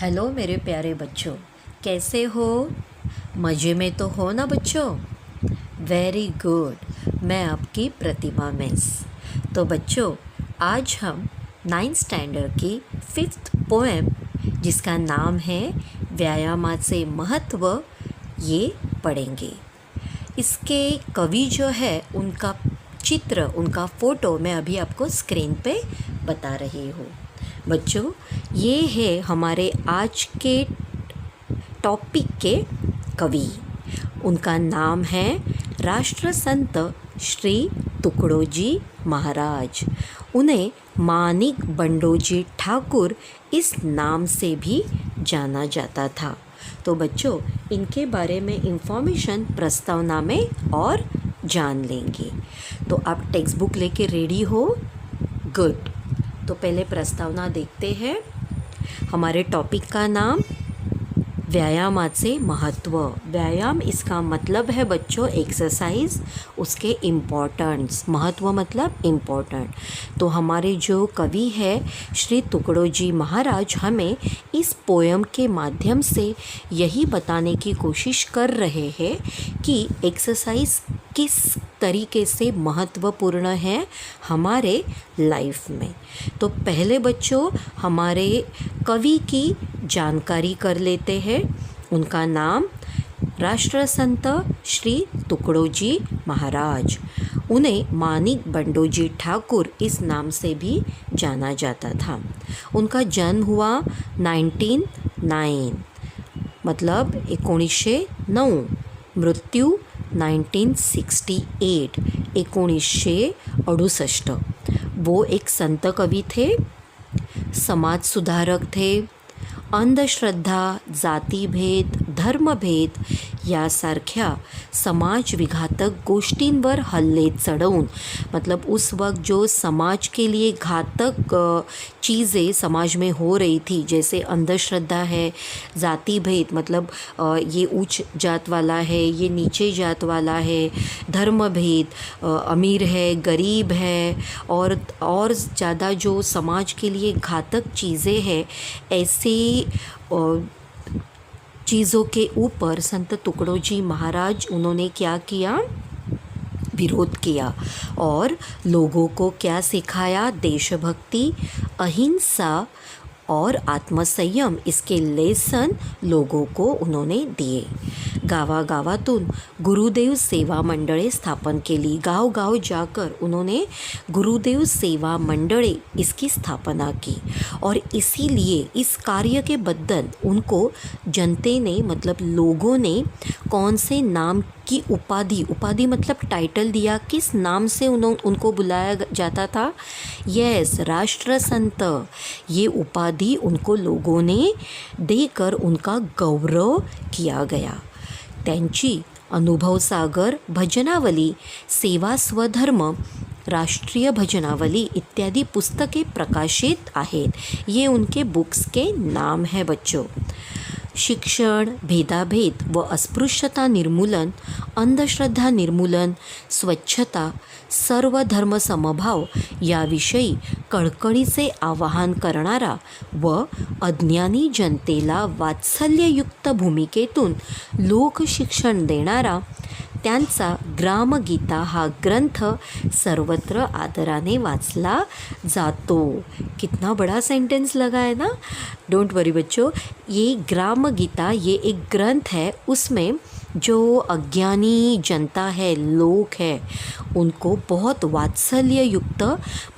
Hello मेरे प्यारे बच्चों, कैसे हो? मज़े में तो हो ना बच्चों? Very good. मैं आपकी प्रतिमा मिस। तो बच्चों, आज हम 9th स्टैंडर्ड की 5th पोएम, जिसका नाम है व्यायामाचे महत्व, ये पढ़ेंगे। इसके कवि जो है, उनका चित्र, उनका फ़ोटो मैं अभी आपको स्क्रीन पे बता रही हूँ। बच्चों, ये है हमारे आज के टॉपिक के कवि। उनका नाम है राष्ट्र संत श्री तुकडोजी महाराज। उन्हें मानिक बंडोजी ठाकुर इस नाम से भी जाना जाता था। तो बच्चों, इनके बारे में इंफॉर्मेशन प्रस्तावना में और जान लेंगे। तो आप टेक्स्ट बुक लेके रेडी हो? गुड। तो पहले प्रस्तावना देखते हैं। हमारे टॉपिक का नाम व्यायामाचे महत्व। व्यायाम इसका मतलब है बच्चों एक्सरसाइज, उसके इम्पोर्टेंस। महत्व मतलब इम्पोर्टेंट। तो हमारे जो कवि है श्री तुकडोजी महाराज हमें इस पोएम के माध्यम से यही बताने की कोशिश कर रहे हैं कि एक्सरसाइज किस तरीके से महत्वपूर्ण है हमारे लाइफ में। तो पहले बच्चों हमारे कवि की जानकारी कर लेते हैं। उनका नाम राष्ट्र संत श्री तुकडोजी महाराज। उन्हें मानिक बंडोजी ठाकुर इस नाम से भी जाना जाता था। उनका जन्म हुआ 1909 मतलब 1909। मृत्यू 1968 1968। वो एक संत कवि थे, समाज सुधारक थे। अंधश्रद्धा, जातीभेद, धर्मभेद यासारख्या समाज विघातक गोष्टींवर हल्ले चढवून, मतलब उस वक्त जो समाज के लिए घातक चीज़ें समाज में हो रही थी, जैसे अंधश्रद्धा है, जातीभेद मतलब ये उच्च जात वाला है, ये नीचे जात वाला है, धर्मभेद, अमीर है, गरीब है, और ज़्यादा जो समाज के लिए घातक चीज़ें हैं, ऐसे चीज़ों के ऊपर संत तुकडोजी महाराज उन्होंने क्या किया? विरोध किया और लोगों को क्या सिखाया? देशभक्ति, अहिंसा और आत्मसंयम, इसके लेसन लोगों को उन्होंने दिए। गावागावातून गुरुदेव सेवा मंडळे स्थापन केली। गांव गांव जाकर उन्होंने गुरुदेव सेवा मंडळे इसकी स्थापना की, और इसीलिए इस कार्य के बदल उनको जनते ने, मतलब लोगों ने, कौन से नाम की उपाधि मतलब टाइटल दिया? किस नाम से उनको बुलाया जाता था? यस, राष्ट्र संत। ये उपाधि उनको लोगों ने देकर उनका गौरव किया गया। त्यांची अनुभव सागर, भजनावली, सेवा स्वधर्म, राष्ट्रीय भजनावली इत्यादि पुस्तकें प्रकाशित आहेत। ये उनके बुक्स के नाम है बच्चों। शिक्षण, भेदाभेद व अस्पृश्यता निर्मूलन, अंधश्रद्धा निर्मूलन, स्वच्छता, सर्वधर्म समभाव याविषयी कळकळीचे आवाहन करणारा व अज्ञानी जनतेला वात्सल्ययुक्त भूमिकेतून लोकशिक्षण देणारा त्यांचा ग्रामगीता हा ग्रंथ सर्वत्र आदराने वाचला जातो। कितना बड़ा सेंटेंस लगा है ना? डोंट वरी बच्चों, ये ग्रामगीता ये एक ग्रंथ है। उसमें जो अज्ञानी जनता है, लोग हैं, उनको बहुत वात्सल्य युक्त,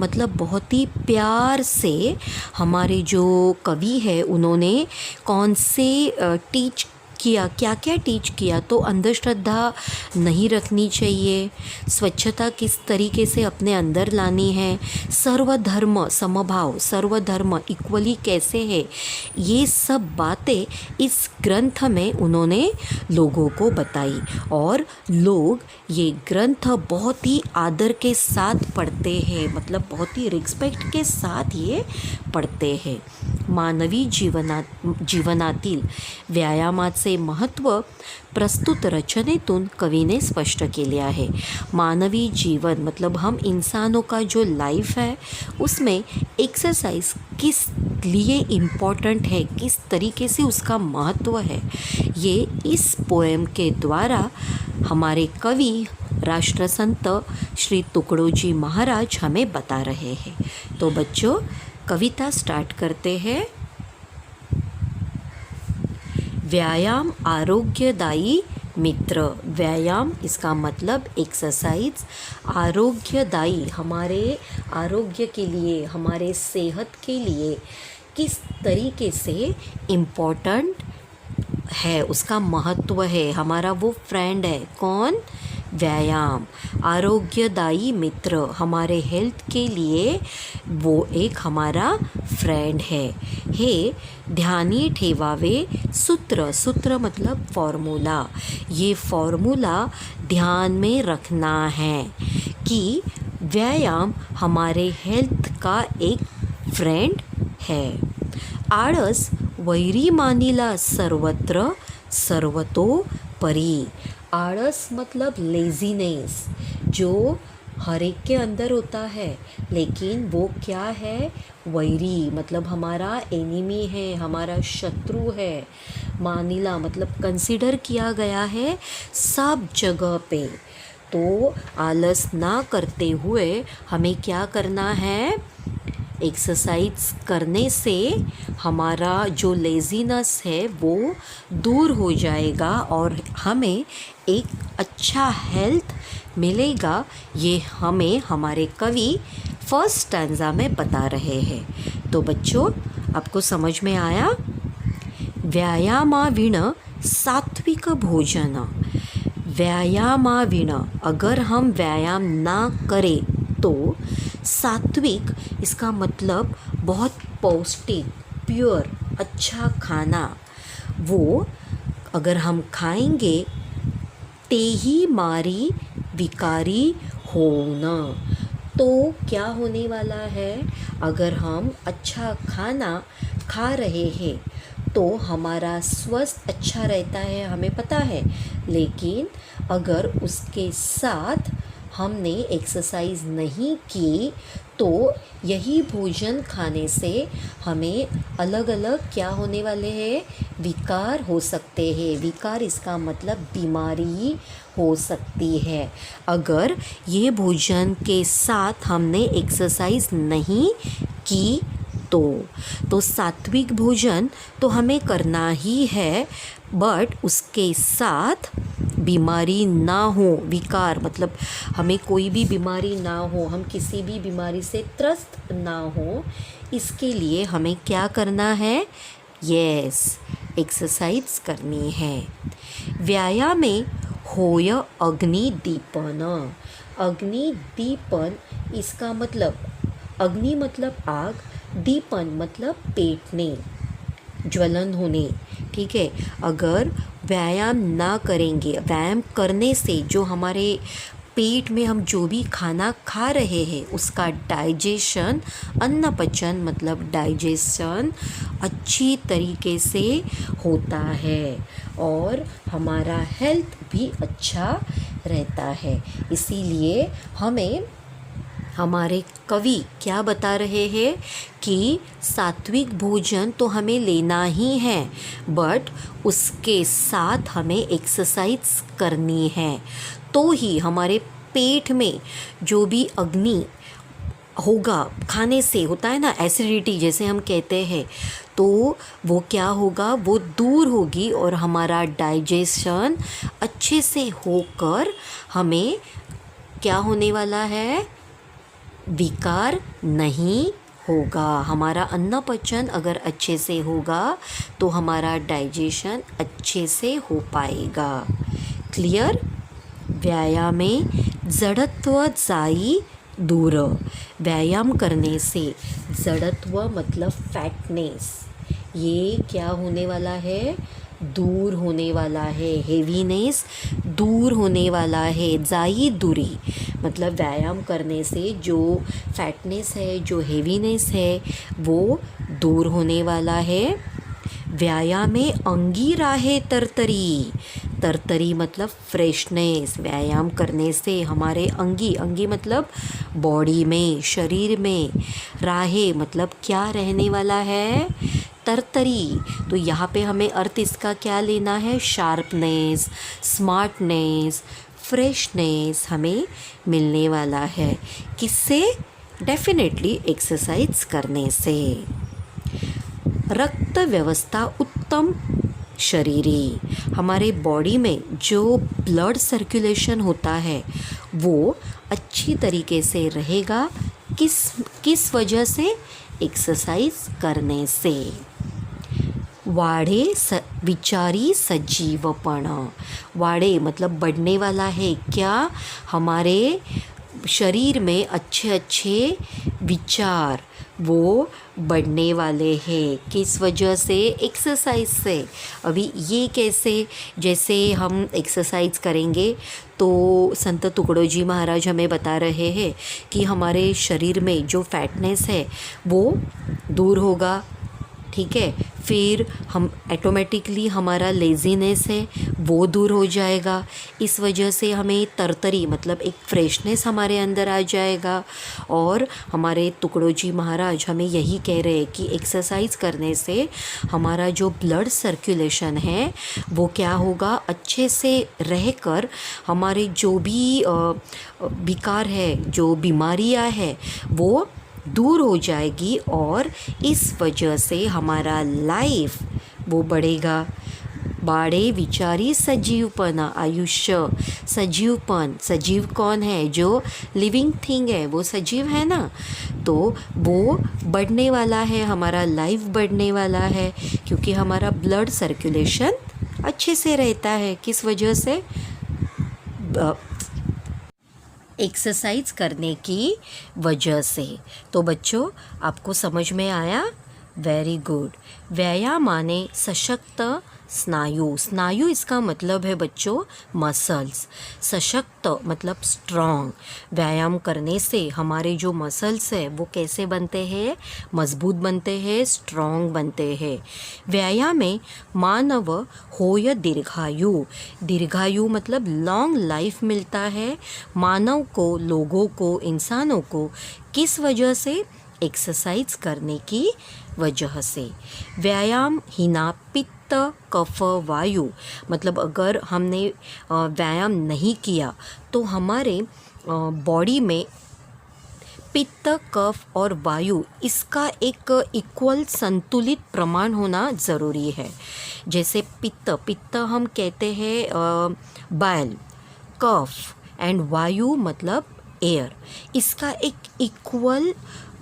मतलब बहुत ही प्यार से हमारे जो कवि है उन्होंने कौन से टीच किया, क्या क्या टीच किया? तो अंधश्रद्धा नहीं रखनी चाहिए, स्वच्छता किस तरीके से अपने अंदर लानी है, सर्वधर्म समभाव, सर्वधर्म इक्वली कैसे है, ये सब बातें इस ग्रंथ में उन्होंने लोगों को बताई। और लोग ये ग्रंथ बहुत ही आदर के साथ पढ़ते हैं, मतलब बहुत ही रिस्पेक्ट के साथ ये पढ़ते हैं। मानवी जीवनातील व्यायामाचे व्यायामाचे महत्त्व प्रस्तुत रचनेतून कवि ने स्पष्ट केले आहे। मानवी जीवन मतलब हम इंसानों का जो लाइफ है उसमें एक्सरसाइज किस लिए इम्पोर्टेंट है, किस तरीके से उसका महत्व है, ये इस पोएम के द्वारा हमारे कवि राष्ट्रसंत श्री तुकडोजी महाराज हमें बता रहे हैं। तो बच्चों कविता स्टार्ट करते हैं। व्यायाम आरोग्यदायी मित्र। व्यायाम इसका मतलब एक्सरसाइज, आरोग्यदायी हमारे आरोग्य के लिए, हमारे सेहत के लिए किस तरीके से इम्पोर्टेंट है, उसका महत्व है, हमारा वो फ्रेंड है। कौन? व्यायाम। आरोग्यदायी मित्र हमारे हेल्थ के लिए वो एक हमारा फ्रेंड है। हे ध्यानी ठेवावे सूत्र। सूत्र मतलब फॉर्मूला। ये फॉर्मूला ध्यान में रखना है कि व्यायाम हमारे हेल्थ का एक फ्रेंड है। आळस वैरी मानिला सर्वत्र सर्वतोपरी। आळस मतलब लेज़ीनेस जो हर एक के अंदर होता है, लेकिन वो क्या है? वैरी मतलब हमारा एनिमी है, हमारा शत्रु है। मानिला मतलब कंसिडर किया गया है सब जगह पे। तो आलस ना करते हुए हमें क्या करना है? एक्सरसाइज करने से हमारा जो लेज़ीनेस है वो दूर हो जाएगा और हमें एक अच्छा हेल्थ मिलेगा। ये हमें हमारे कवि फर्स्ट स्टैंजा में बता रहे हैं। तो बच्चों आपको समझ में आया? व्यायामाविण सात्विक भोजन। व्यायामाविण अगर हम व्यायाम ना करें तो सात्विक इसका मतलब बहुत पौष्टिक, प्योर, अच्छा खाना वो अगर हम खाएंगे ते ही मारी विकारी होना। तो क्या होने वाला है? अगर हम अच्छा खाना खा रहे हैं तो हमारा स्वास्थ्य अच्छा रहता है, हमें पता है। लेकिन अगर उसके साथ हमने एक्सरसाइज नहीं की तो यही भोजन खाने से हमें अलग अलग क्या होने वाले हैं? विकार हो सकते हैं। विकार इसका मतलब बीमारी हो सकती है अगर ये भोजन के साथ हमने एक्सरसाइज नहीं की तो सात्विक भोजन तो हमें करना ही है, बट उसके साथ बीमारी ना हो। विकार मतलब हमें कोई भी बीमारी ना हो, हम किसी भी बीमारी से त्रस्त ना हो, इसके लिए हमें क्या करना है? यस, एक्सरसाइज करनी है। व्यायामे होय अग्निदीपन। अग्निदीपन इसका मतलब अग्नि मतलब आग, दीपन मतलब पेटने, ज्वलन होने। ठीक है, अगर व्यायाम ना करेंगे, व्यायाम करने से जो हमारे पेट में हम जो भी खाना खा रहे हैं उसका डाइजेशन, अन्न पचन मतलब डाइजेशन अच्छी तरीके से होता है और हमारा हेल्थ भी अच्छा रहता है। इसीलिए हमें हमारे कवि क्या बता रहे हैं कि सात्विक भोजन तो हमें लेना ही है, बट उसके साथ हमें एक्सरसाइज करनी है। तो ही हमारे पेट में जो भी अग्नि होगा, खाने से होता है ना एसिडिटी जैसे हम कहते हैं, तो वो क्या होगा? वो दूर होगी और हमारा डाइजेशन अच्छे से होकर हमें क्या होने वाला है? विकार नहीं होगा। हमारा अन्न पचन अगर अच्छे से होगा तो हमारा डाइजेशन अच्छे से हो पाएगा। क्लियर? व्यायामे जड़त्व जाई दूर। व्यायाम करने से जड़त्व मतलब फैटनेस, ये क्या होने वाला है? दूर होने वाला है। हेवीनेस दूर होने वाला है। जाई दूरी मतलब व्यायाम करने से जो फैटनेस है, जो हेवीनेस है वो दूर होने वाला है। व्यायामे अंगी राहे तरतरी। तरतरी मतलब फ्रेशनेस। व्यायाम करने से हमारे अंगी मतलब बॉडी में, शरीर में, राहे मतलब क्या रहने वाला है, तरतरी। तो यहाँ पे हमें अर्थ इसका क्या लेना है, शार्पनेस, स्मार्टनेस, फ्रेशनेस हमें मिलने वाला है। किससे? डेफिनेटली एक्सरसाइज करने से। रक्त व्यवस्था उत्तम शरीरी। हमारे बॉडी में जो ब्लड सर्कुलेशन होता है वो अच्छी तरीके से रहेगा। किस वजह से? एक्सरसाइज करने से। वाढे विचारी सजीवपण। वाढे मतलब बढ़ने वाला है क्या? हमारे शरीर में अच्छे अच्छे विचार वो बढ़ने वाले हैं। किस वजह से? एक्सरसाइज से। अभी ये कैसे? जैसे हम एक्सरसाइज करेंगे तो संत तुकडो जी महाराज हमें बता रहे हैं कि हमारे शरीर में जो फैटनेस है वो दूर होगा, ठीक है। फिर हम ऑटोमेटिकली हमारा लेज़ीनेस है वो दूर हो जाएगा। इस वजह से हमें तरतरी मतलब एक फ्रेशनेस हमारे अंदर आ जाएगा। और हमारे तुकडो जी महाराज हमें यही कह रहे हैं कि एक्सरसाइज करने से हमारा जो ब्लड सर्कुलेशन है वो क्या होगा, अच्छे से रहकर हमारे जो भी विकार है, जो बीमारियां है वो दूर हो जाएगी। और इस वजह से हमारा लाइफ वो बढ़ेगा। बाड़े विचारी सजीवपना। आयुष्य, सजीवपन। सजीव कौन है? जो लिविंग थिंग है वो सजीव है ना, तो वो बढ़ने वाला है, हमारा लाइफ बढ़ने वाला है क्योंकि हमारा ब्लड सर्कुलेशन अच्छे से रहता है। किस वजह से? एक्सरसाइज करने की वजह से। तो बच्चों आपको समझ में आया? Very good. व्यायाम माने सशक्त स्नायु। स्नायु इसका मतलब है बच्चों मसल्स। सशक्त मतलब स्ट्रॉन्ग। व्यायाम करने से हमारे जो मसल्स है वो कैसे बनते हैं? मजबूत बनते हैं, स्ट्रॉन्ग बनते हैं। व्यायाम में मानव होय दीर्घायु। दीर्घायु मतलब लॉन्ग लाइफ मिलता है मानव को, लोगों को, इंसानों को। किस वजह से? एक्सरसाइज करने की वजह से। व्यायाम हिना पित्त कफ वायु। मतलब अगर हमने व्यायाम नहीं किया तो हमारे बॉडी में पित्त, कफ और वायु इसका एक इक्वल संतुलित प्रमाण होना ज़रूरी है। जैसे पित्त हम कहते हैं बाइल, कफ एंड वायु मतलब एयर। इसका एक इक्वल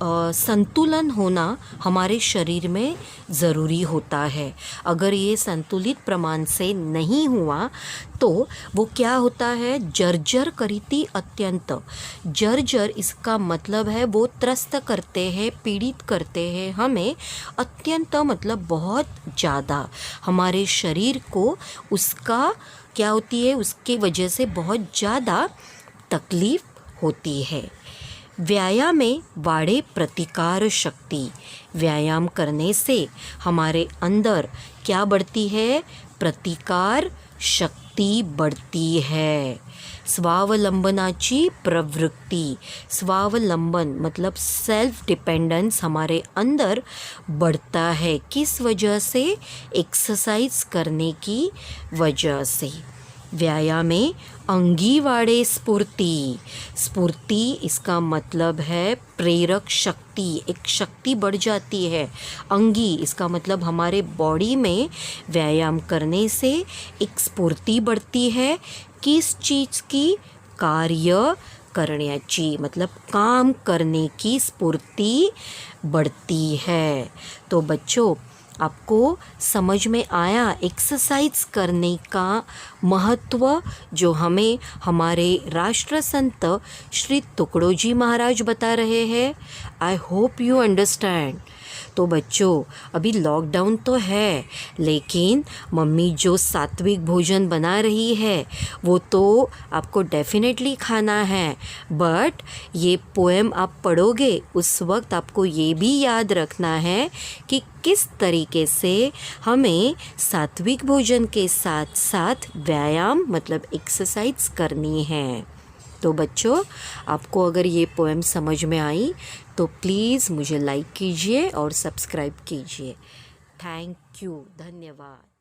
संतुलन होना हमारे शरीर में ज़रूरी होता है। अगर ये संतुलित प्रमाण से नहीं हुआ तो वो क्या होता है? जर्जर करीति अत्यंत। जर्जर इसका मतलब है वो त्रस्त करते हैं, पीड़ित करते हैं हमें। अत्यंत मतलब बहुत ज़्यादा। हमारे शरीर को उसका क्या होती है? उसके वजह से बहुत ज़्यादा तकलीफ़ होती है। व्यायाम में वाड़े प्रतिकार शक्ति। व्यायाम करने से हमारे अंदर क्या बढ़ती है? प्रतिकार शक्ति बढ़ती है। स्वावलंबनाची प्रवृत्ति। स्वावलंबन मतलब सेल्फ डिपेंडेंस हमारे अंदर बढ़ता है। किस वजह से? एक्सरसाइज करने की वजह से। व्यायाम में अंगी वाड़े स्फूर्ति। स्फूर्ति इसका मतलब है प्रेरक शक्ति। एक शक्ति बढ़ जाती है। अंगी इसका मतलब हमारे बॉडी में व्यायाम करने से एक स्फूर्ति बढ़ती है। किस चीज़ की? कार्य करण्याची मतलब काम करने की स्फूर्ति बढ़ती है। तो बच्चों आपको समझ में आया एक्सरसाइज करने का महत्व जो हमें हमारे राष्ट्र संत श्री तुकडो जी महाराज बता रहे हैं। I hope you understand. तो बच्चों अभी लॉकडाउन तो है, लेकिन मम्मी जो सात्विक भोजन बना रही है वो तो आपको डेफिनेटली खाना है। बट ये पोएम आप पढ़ोगे उस वक्त आपको ये भी याद रखना है कि किस तरीके से हमें सात्विक भोजन के साथ साथ व्यायाम मतलब एक्सरसाइज करनी है। तो बच्चों आपको अगर ये पोएम समझ में आई तो प्लीज़ मुझे लाइक कीजिए और सब्सक्राइब कीजिए। थैंक यू, धन्यवाद।